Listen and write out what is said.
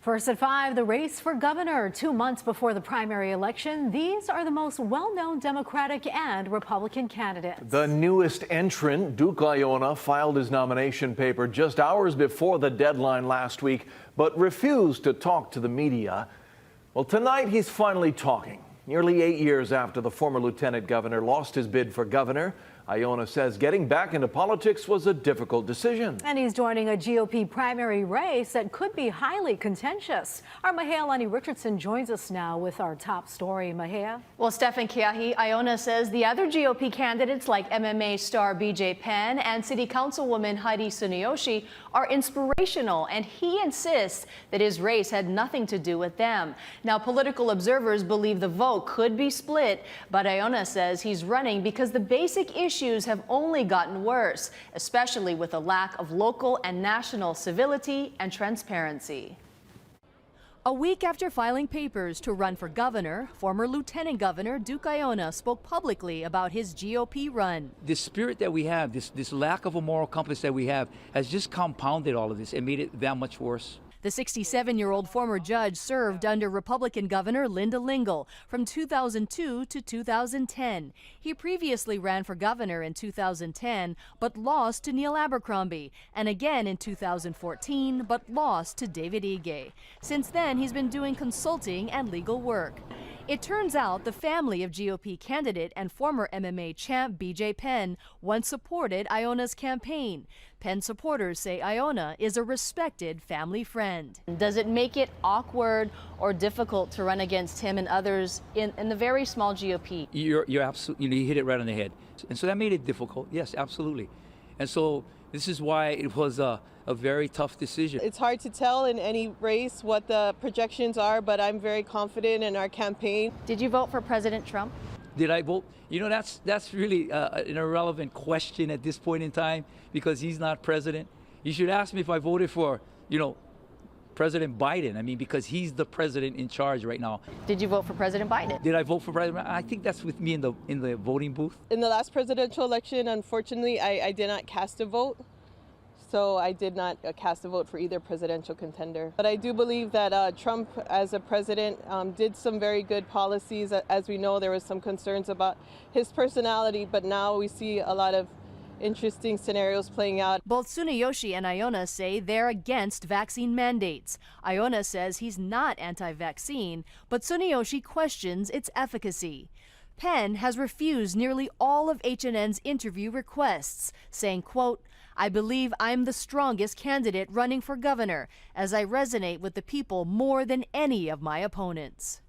First at 5, the race for governor. 2 months before the primary election, these are the most well-known Democratic and Republican candidates. The newest entrant, Duke Iona, filed his nomination paper just hours before the deadline last week, but refused to talk to the media. Well, tonight he's finally talking. Nearly 8 years after the former lieutenant governor lost his bid for governor, Iona says getting back into politics was a difficult decision. And he's joining a GOP primary race that could be highly contentious. Our Mahea Lenny Richardson joins us now with our top story. Mahea? Well, Stephen Kiahi, Iona says the other GOP candidates like MMA star BJ Penn and City Councilwoman Heidi Tsuneyoshi are inspirational, and he insists that his race had nothing to do with them. Now, political observers believe the vote could be split, but Iona says he's running because the basic issues have only gotten worse, especially with a lack of local and national civility and transparency. A week after filing papers to run for governor, former Lieutenant Governor Duke Iona spoke publicly about his GOP run. The spirit that we have, this lack of a moral compass that we have, has just compounded all of this and made it that much worse. The 67-year-old former judge served under Republican Governor Linda Lingle from 2002 to 2010. He previously ran for governor in 2010, but lost to Neil Abercrombie, and again in 2014, but lost to David Ige. Since then, he's been doing consulting and legal work. It turns out the family of GOP candidate and former MMA champ BJ Penn once supported Iona's campaign. Penn supporters say Iona is a respected family friend. Does it make it awkward or difficult to run against him and others in the very small GOP? You're absolutely, you hit it right on the head. And so that made it difficult. Yes, absolutely. And so this is why it was a very tough decision. It's hard to tell in any race what the projections are, but I'm very confident in our campaign. Did you vote for President Trump? Did I vote? You know, that's really an irrelevant question at this point in time because he's not president. You should ask me if I voted for, President Biden. I mean, because he's the president in charge right now. Did you vote for President Biden? Did I vote for President? I think that's with me in the voting booth. In the last presidential election, unfortunately, I did not cast a vote. So I did not cast a vote for either presidential contender. But I do believe that Trump, as a president, did some very good policies. As we know, there was some concerns about his personality, but now we see a lot of interesting scenarios playing out. Both Tsuneyoshi and Iona say they're against vaccine mandates. Iona says he's not anti-vaccine, but Tsuneyoshi questions its efficacy. Penn has refused nearly all of HNN's interview requests, saying, quote, "I believe I'm the strongest candidate running for governor, as I resonate with the people more than any of my opponents."